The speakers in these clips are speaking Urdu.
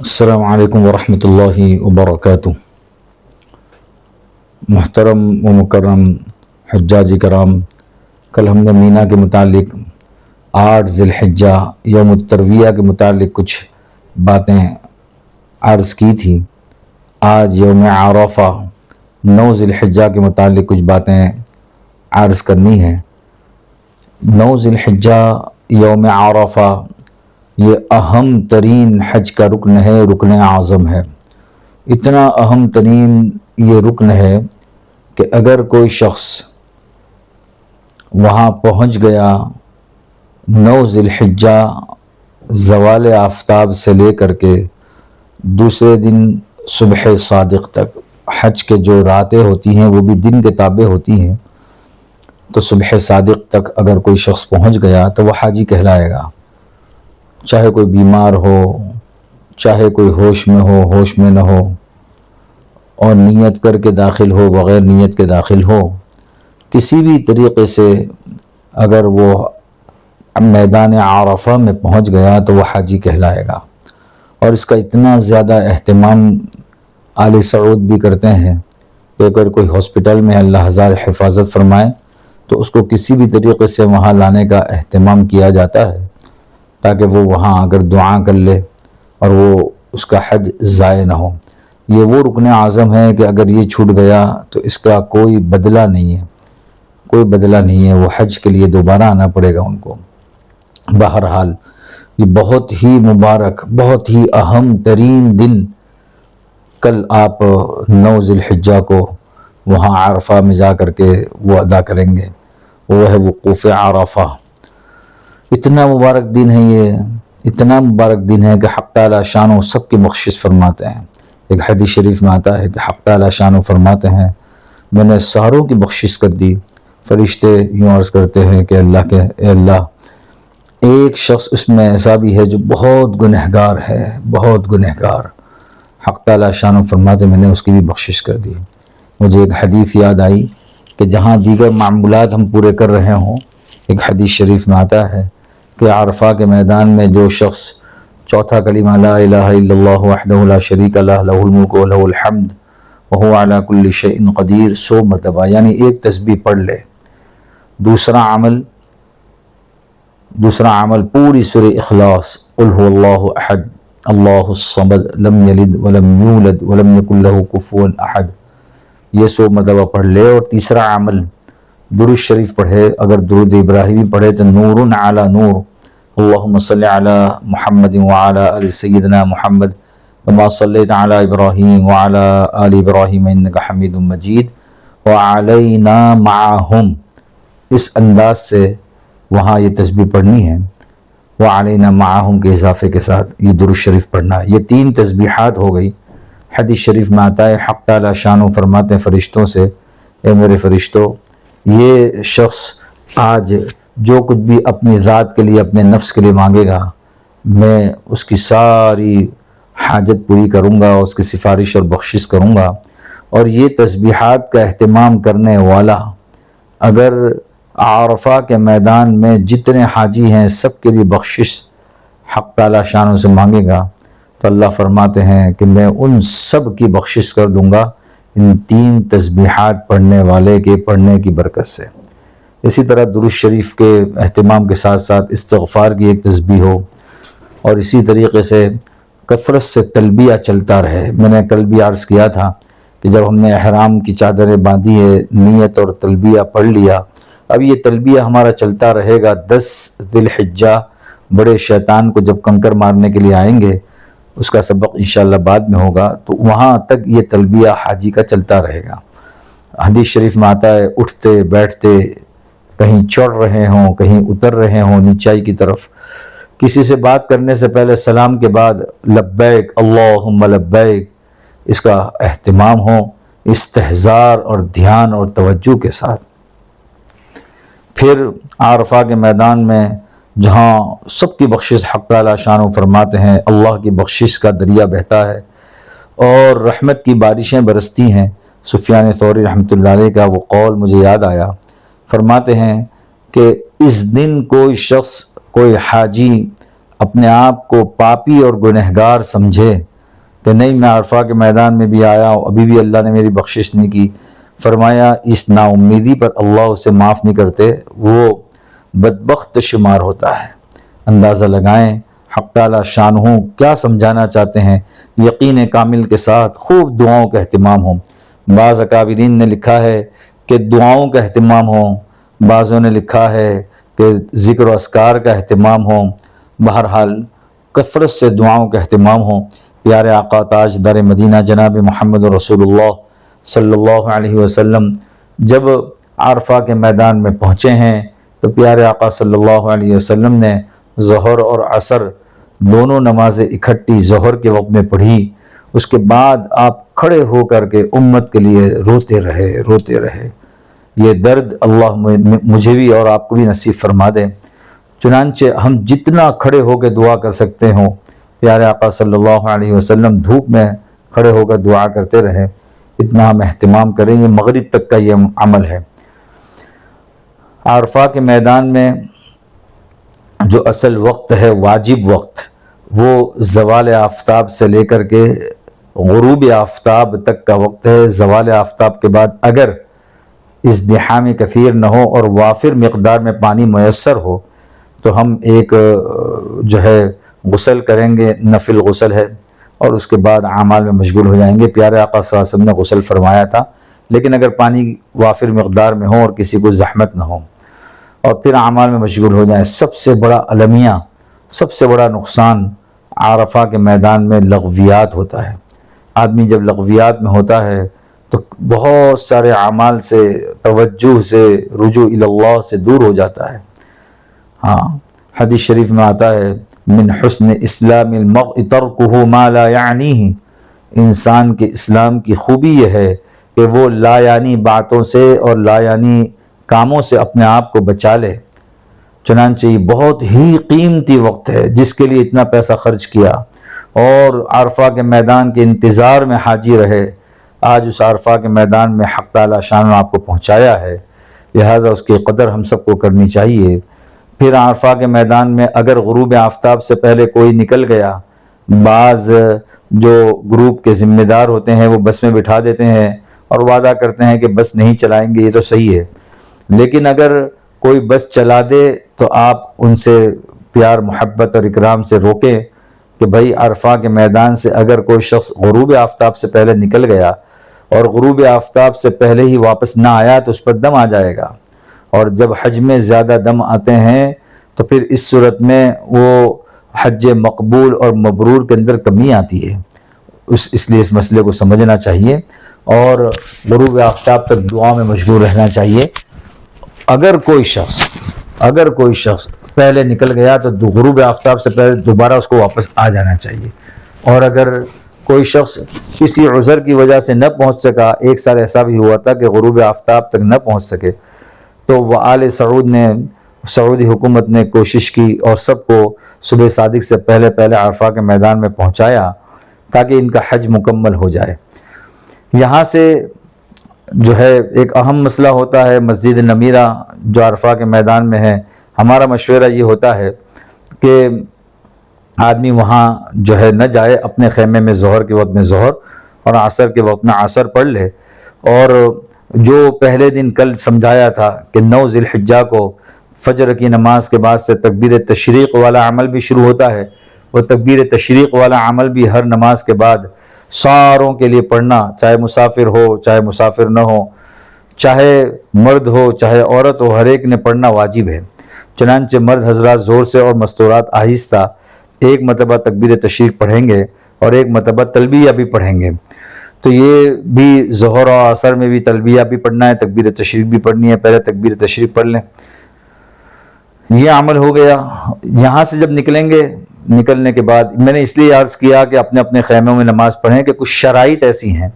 السلام علیکم ورحمۃ اللہ وبرکاتہ۔ محترم و مکرم حجاج کرام، کل ہم نے مینا کے متعلق 8 ذی الحجہ یوم الترویہ کے متعلق کچھ باتیں عرض کی تھی۔ آج یوم عرفہ 9 ذی الحجہ کے متعلق کچھ باتیں عرض کرنی ہیں۔ 9 ذی الحجہ یوم عرفہ یہ اہم ترین حج کا رکن ہے، رکن اعظم ہے۔ اتنا اہم ترین یہ رکن ہے کہ اگر کوئی شخص وہاں پہنچ گیا 9 ذی الحجہ زوال آفتاب سے لے کر کے دوسرے دن صبح صادق تک، حج کے جو راتیں ہوتی ہیں وہ بھی دن کے تابع ہوتی ہیں، تو صبح صادق تک اگر کوئی شخص پہنچ گیا تو وہ حاجی کہلائے گا، چاہے کوئی بیمار ہو، چاہے کوئی ہوش میں ہو، ہوش میں نہ ہو، اور نیت کر کے داخل ہو، بغیر نیت کے داخل ہو، کسی بھی طریقے سے اگر وہ میدان عرفہ میں پہنچ گیا تو وہ حاجی کہلائے گا۔ اور اس کا اتنا زیادہ اہتمام آل سعود بھی کرتے ہیں کہ اگر کوئی ہاسپٹل میں اللہ ہزار حفاظت فرمائے تو اس کو کسی بھی طریقے سے وہاں لانے کا اہتمام کیا جاتا ہے تاکہ وہ وہاں اگر دعا کر لے اور وہ اس کا حج ضائع نہ ہو۔ یہ وہ رکن اعظم ہے کہ اگر یہ چھوٹ گیا تو اس کا کوئی بدلہ نہیں ہے، کوئی بدلہ نہیں ہے، وہ حج کے لیے دوبارہ آنا پڑے گا ان کو۔ بہرحال یہ بہت ہی مبارک، بہت ہی اہم ترین دن کل آپ 9 ذی الحجہ کو وہاں عرفہ میں جا کر کے وہ ادا کریں گے، وہ ہے وقوف عرفہ۔ اتنا مبارک دن ہے، یہ اتنا مبارک دن ہے کہ حق تعالی شانو سب کی بخشش فرماتے ہیں۔ ایک حدیث شریف میں آتا ہے کہ حق تعالی شانو فرماتے ہیں میں نے ساروں کی بخشش کر دی۔ فرشتے یوں عرض کرتے ہیں کہ اے اللہ، ایک شخص اس میں ایسا بھی ہے جو بہت گنہگار ہے، بہت گنہگار۔ حق تعالی شانو فرماتے میں نے اس کی بھی بخشش کر دی۔ مجھے ایک حدیث یاد آئی کہ جہاں دیگر معمولات ہم پورے کر رہے ہوں، ایک حدیث شریف میں آتا ہے کہ عرفہ کے میدان میں جو شخص چوتھا کلمہ لا الہ الا اللہ وحدہ لا شریک لہ لہ الملک و لہ الحمد وہو علی کل شیء قدیر 100 مرتبہ، یعنی ایک تسبیح پڑھ لے، دوسرا عمل پوری سورہ اخلاص قل هو اللہ احد اللہ الصمد لم یلد ولم یولد ولم یکن لہ کفوا احد، یہ 100 مرتبہ پڑھ لے، اور تیسرا عمل درود شریف پڑھے، اگر درود ابراہیمی پڑھے تو نور علی نور، اللہم صلی علی محمد وعلی آل سیدنا محمد کما صلیت علی ابراہیم وعلی آل ابراہیم انک حمید مجید وعلینا معہم، اس انداز سے وہاں یہ تسبیح پڑھنی ہے، وعلینا معہم کے اضافے کے ساتھ یہ درود شریف پڑھنا ہے۔ یہ 3 تسبیحات ہو گئی۔ حدیث شریف میں آتا ہے حق تعالی شانو فرماتے ہیں فرشتوں سے، اے میرے فرشتوں، یہ شخص آج جو کچھ بھی اپنی ذات کے لیے، اپنے نفس کے لیے مانگے گا، میں اس کی ساری حاجت پوری کروں گا، اس کی سفارش اور بخشش کروں گا۔ اور یہ تسبیحات کا اہتمام کرنے والا اگر عرفہ کے میدان میں جتنے حاجی ہیں سب کے لیے بخشش حق تعالی شانوں سے مانگے گا تو اللہ فرماتے ہیں کہ میں ان سب کی بخشش کر دوں گا ان 3 تسبیحات پڑھنے والے کے پڑھنے کی برکت سے۔ اسی طرح درود شریف کے اہتمام کے ساتھ ساتھ استغفار کی ایک تسبیح ہو، اور اسی طریقے سے کثرت سے تلبیہ چلتا رہے۔ میں نے کل بھی عرض کیا تھا کہ جب ہم نے احرام کی چادریں باندھی ہے، نیت اور تلبیہ پڑھ لیا، اب یہ تلبیہ ہمارا چلتا رہے گا۔ 10 ذی الحجہ بڑے شیطان کو جب کنکر مارنے کے لیے آئیں گے، اس کا سبق انشاءاللہ بعد میں ہوگا، تو وہاں تک یہ تلبیہ حاجی کا چلتا رہے گا۔ حدیث شریف میں آتا ہے اٹھتے بیٹھتے، کہیں چڑھ رہے ہوں، کہیں اتر رہے ہوں نیچائی کی طرف، کسی سے بات کرنے سے پہلے سلام کے بعد لبیک اللہم لبیک، اس کا اہتمام ہو استحضار اور دھیان اور توجہ کے ساتھ۔ پھر عرفہ کے میدان میں جہاں سب کی بخشش حق تعالی شانو فرماتے ہیں، اللہ کی بخشش کا دریا بہتا ہے اور رحمت کی بارشیں برستی ہیں۔ سفیان ثوری رحمۃ اللہ علیہ کا وہ قول مجھے یاد آیا، فرماتے ہیں کہ اس دن کوئی شخص، کوئی حاجی اپنے آپ کو پاپی اور گنہگار سمجھے کہ نہیں میں عرفہ کے میدان میں بھی آیا ہوں، ابھی بھی اللہ نے میری بخشش نہیں کی، فرمایا اس نا امیدی پر اللہ اسے معاف نہیں کرتے، وہ بدبخت شمار ہوتا ہے۔ اندازہ لگائیں حق تعالی شانہ کیا سمجھانا چاہتے ہیں۔ یقین کامل کے ساتھ خوب دعاؤں کا اہتمام ہو۔ بعض اکابرین نے لکھا ہے کہ دعاؤں کا اہتمام ہو، بعضوں نے لکھا ہے کہ ذکر و اذکار کا اہتمام ہو، بہرحال کثرت سے دعاؤں کا اہتمام ہو۔ پیارے آقا تاجدار مدینہ جناب محمد رسول اللہ صلی اللہ علیہ وسلم جب عرفہ کے میدان میں پہنچے ہیں تو پیارے آقا صلی اللہ علیہ وسلم نے ظہر اور عصر دونوں نمازیں اکٹھی ظہر کے وقت میں پڑھی۔ اس کے بعد آپ کھڑے ہو کر کے امت کے لیے روتے رہے۔ یہ درد اللہ مجھے بھی اور آپ کو بھی نصیب فرما دے۔ چنانچہ ہم جتنا کھڑے ہو کے دعا کر سکتے ہوں، پیارے آقا صلی اللہ علیہ وسلم دھوپ میں کھڑے ہو کر دعا کرتے رہے، اتنا ہم اہتمام کریں۔ یہ مغرب تک کا یہ عمل ہے۔ عرفہ کے میدان میں جو اصل وقت ہے، واجب وقت، وہ زوال آفتاب سے لے کر کے غروب آفتاب تک کا وقت ہے۔ زوال آفتاب کے بعد اگر ازدحام کثیر نہ ہو اور وافر مقدار میں پانی میسر ہو تو ہم ایک جو ہے غسل کریں گے، نفل غسل ہے، اور اس کے بعد اعمال میں مشغول ہو جائیں گے۔ پیارے آقا صلی اللہ علیہ وسلم نے غسل فرمایا تھا، لیکن اگر پانی وافر مقدار میں ہو اور کسی کو زحمت نہ ہو اور پھر اعمال میں مشغول ہو جائیں۔ سب سے بڑا المیہ، سب سے بڑا نقصان عرفہ کے میدان میں لغویات ہوتا ہے۔ آدمی جب لغویات میں ہوتا ہے تو بہت سارے اعمال سے، توجہ سے، رجوع الی اللہ سے دور ہو جاتا ہے۔ ہاں، حدیث شریف میں آتا ہے من حسن اسلام المرء ترکہ ما لا یعنیہ، انسان کے اسلام کی خوبی یہ ہے کہ وہ لا یعنی باتوں سے اور لا یعنی کاموں سے اپنے آپ کو بچا لے۔ چنانچہ یہ بہت ہی قیمتی وقت ہے جس کے لیے اتنا پیسہ خرچ کیا اور عرفہ کے میدان کے انتظار میں حاجی رہے، آج اس عرفہ کے میدان میں حق تعالی شان آپ کو پہنچایا ہے، لہٰذا اس کی قدر ہم سب کو کرنی چاہیے۔ پھر عرفہ کے میدان میں اگر غروب آفتاب سے پہلے کوئی نکل گیا، بعض جو گروپ کے ذمہ دار ہوتے ہیں وہ بس میں بٹھا دیتے ہیں اور وعدہ کرتے ہیں کہ بس نہیں چلائیں گے، یہ تو صحیح ہے، لیکن اگر کوئی بس چلا دے تو آپ ان سے پیار محبت اور اکرام سے روکیں کہ بھائی عرفہ کے میدان سے اگر کوئی شخص غروب آفتاب سے پہلے نکل گیا اور غروب آفتاب سے پہلے ہی واپس نہ آیا تو اس پر دم آ جائے گا، اور جب حج میں زیادہ دم آتے ہیں تو پھر اس صورت میں وہ حج مقبول اور مبرور کے اندر کمی آتی ہے۔ اس لیے اس مسئلے کو سمجھنا چاہیے اور غروب آفتاب تک دعا میں مشغول رہنا چاہیے۔ اگر کوئی شخص پہلے نکل گیا تو غروب آفتاب سے پہلے دوبارہ اس کو واپس آ جانا چاہیے، اور اگر کوئی شخص کسی عذر کی وجہ سے نہ پہنچ سکا، ایک سال ایسا بھی ہوا تھا کہ غروب آفتاب تک نہ پہنچ سکے تو وہ آل سعودی حکومت نے کوشش کی اور سب کو صبح صادق سے پہلے عرفہ کے میدان میں پہنچایا تاکہ ان کا حج مکمل ہو جائے۔ یہاں سے جو ہے ایک اہم مسئلہ ہوتا ہے مسجد نمیرہ جو عرفہ کے میدان میں ہے۔ ہمارا مشورہ یہ ہوتا ہے کہ آدمی وہاں جو ہے نہ جائے، اپنے خیمے میں ظہر کے وقت میں ظہر اور عصر کے وقت میں عصر پڑھ لے، اور جو پہلے دن کل سمجھایا تھا کہ 9 ذی الحجہ کو فجر کی نماز کے بعد سے تکبیر تشریق والا عمل بھی شروع ہوتا ہے، وہ تکبیر تشریق والا عمل بھی ہر نماز کے بعد ساروں کے لیے پڑھنا، چاہے مسافر ہو چاہے مسافر نہ ہو، چاہے مرد ہو چاہے عورت ہو، ہر ایک نے پڑھنا واجب ہے۔ چنانچہ مرد حضرات زور سے اور مستورات آہستہ ایک مرتبہ تکبیر تشریق پڑھیں گے اور ایک مرتبہ تلبیہ بھی پڑھیں گے۔ تو یہ بھی ظہر اور عصر میں بھی تلبیہ بھی پڑھنا ہے، تکبیر تشریق بھی پڑھنی ہے، پہلے تکبیر تشریق پڑھ لیں، یہ عمل ہو گیا۔ یہاں سے جب نکلیں گے، نکلنے کے بعد میں نے اس لیے عرض کیا کہ اپنے اپنے خیموں میں نماز پڑھیں کہ کچھ شرائط ایسی ہیں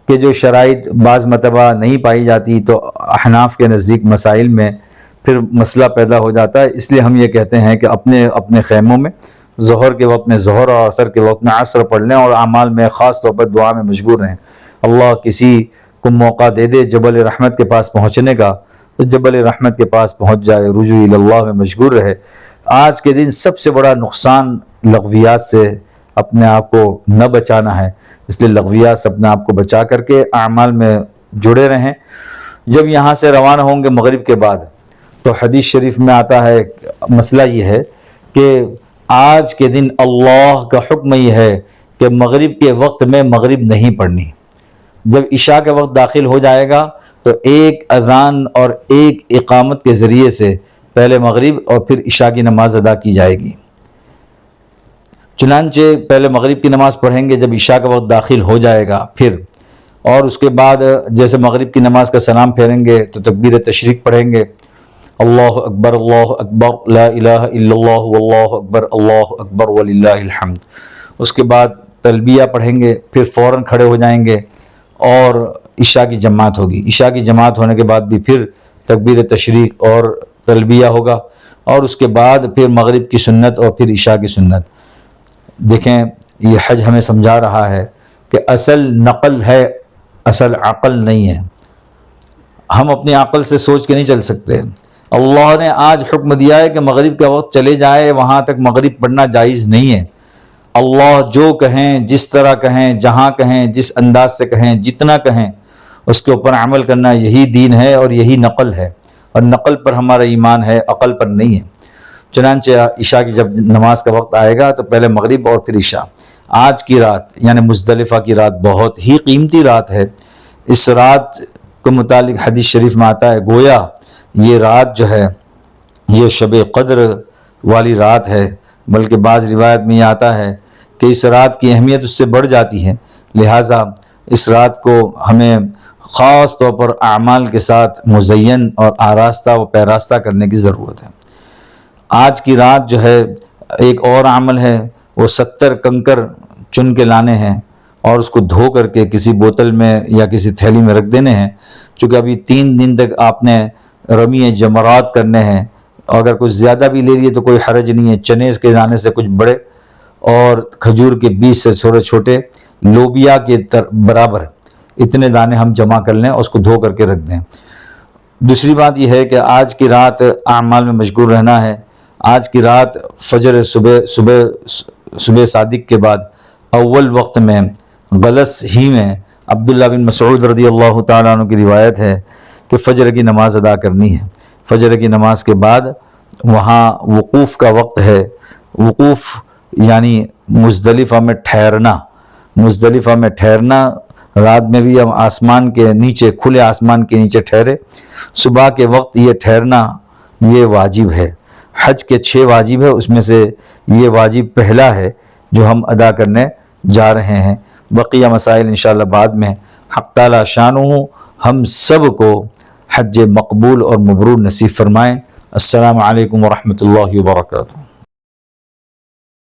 کہ جو شرائط بعض مرتبہ نہیں پائی جاتی تو احناف کے نزدیک مسائل میں پھر مسئلہ پیدا ہو جاتا ہے، اس لیے ہم یہ کہتے ہیں کہ اپنے اپنے خیموں میں ظہر کے وقت میں ظہر اور عصر کے وقت میں عصر پڑھ لیں اور اعمال میں خاص طور پر دعا میں مشغول رہیں۔ اللہ کسی کو موقع دے دے جبل رحمت کے پاس پہنچنے کا تو جبل رحمت کے پاس پہنچ جائے، رجوع الی اللہ میں مشغول رہے۔ آج کے دن سب سے بڑا نقصان لغویات سے اپنے آپ کو نہ بچانا ہے، اس لیے لغویات سے اپنے آپ کو بچا کر کے اعمال میں جڑے رہیں۔ جب یہاں سے روانہ ہوں گے مغرب کے بعد تو حدیث شریف میں آتا ہے، مسئلہ یہ ہے کہ آج کے دن اللہ کا حکم یہ ہے کہ مغرب کے وقت میں مغرب نہیں پڑھنی۔ جب عشاء کا وقت داخل ہو جائے گا تو ایک اذان اور ایک اقامت کے ذریعے سے پہلے مغرب اور پھر عشاء کی نماز ادا کی جائے گی۔ چنانچہ پہلے مغرب کی نماز پڑھیں گے جب عشاء کا وقت داخل ہو جائے گا، پھر اور اس کے بعد جیسے مغرب کی نماز کا سلام پھیریں گے تو تکبیر تشریق پڑھیں گے، اللہ اکبر لا الہ الا اللہ واللہ اکبر وللہ الحمد۔ اس کے بعد تلبیہ پڑھیں گے، پھر فوراً کھڑے ہو جائیں گے اور عشاء کی جماعت ہوگی۔ عشاء کی جماعت ہونے کے بعد بھی پھر تکبیر تشریق اور تلبیہ ہوگا، اور اس کے بعد پھر مغرب کی سنت اور پھر عشاء کی سنت۔ دیکھیں یہ حج ہمیں سمجھا رہا ہے کہ اصل نقل ہے، اصل عقل نہیں ہے۔ ہم اپنی عقل سے سوچ کے نہیں چل سکتے۔ اللہ نے آج حکم دیا ہے کہ مغرب کا وقت چلے جائے وہاں تک مغرب پڑھنا جائز نہیں ہے۔ اللہ جو کہیں، جس طرح کہیں، جہاں کہیں، جس انداز سے کہیں، جتنا کہیں، اس کے اوپر عمل کرنا یہی دین ہے اور یہی نقل ہے، اور نقل پر ہمارا ایمان ہے، عقل پر نہیں ہے۔ چنانچہ عشاء کی جب نماز کا وقت آئے گا تو پہلے مغرب اور پھر عشاء۔ آج کی رات یعنی مزدلفہ کی رات بہت ہی قیمتی رات ہے۔ اس رات کے متعلق حدیث شریف میں آتا ہے گویا یہ رات جو ہے یہ شب قدر والی رات ہے، بلکہ بعض روایت میں یہ آتا ہے کہ اس رات کی اہمیت اس سے بڑھ جاتی ہے، لہٰذا اس رات کو ہمیں خاص طور پر اعمال کے ساتھ مزین اور آراستہ و پیراستہ کرنے کی ضرورت ہے۔ آج کی رات جو ہے ایک اور عمل ہے، وہ 70 کنکر چن کے لانے ہیں اور اس کو دھو کر کے کسی بوتل میں یا کسی تھیلی میں رکھ دینے ہیں، چونکہ ابھی 3 دن تک آپ نے رمی جمرات کرنے ہیں۔ اگر کچھ زیادہ بھی لے لیے تو کوئی حرج نہیں ہے، چنے کے دانے سے کچھ بڑے اور کھجور کے بیج سے تھوڑے چھوٹے، لوبیا کے برابر اتنے دانے ہم جمع کر لیں اور اس کو دھو کر کے رکھ دیں۔ دوسری بات یہ ہے کہ آج کی رات اعمال میں مشغول رہنا ہے۔ آج کی رات فجر صبح صادق کے بعد اول وقت میں غلس ہی میں عبداللہ بن مسعود رضی اللہ تعالیٰ عنہ کی روایت ہے کہ فجر کی نماز ادا کرنی ہے۔ فجر کی نماز کے بعد وہاں وقوف کا وقت ہے۔ وقوف یعنی مزدلفہ میں ٹھہرنا۔ مزدلفہ میں ٹھہرنا، رات میں بھی ہم آسمان کے نیچے، کھلے آسمان کے نیچے ٹھہرے۔ صبح کے وقت یہ ٹھہرنا یہ واجب ہے۔ حج کے 6 واجب ہے، اس میں سے یہ واجب پہلا ہے جو ہم ادا کرنے جا رہے ہیں۔ بقیہ مسائل انشاءاللہ بعد میں۔ حق تعالی شانہ ہم سب کو حج مقبول اور مبرور نصیب فرمائیں۔ السلام علیکم ورحمۃ اللہ وبرکاتہ۔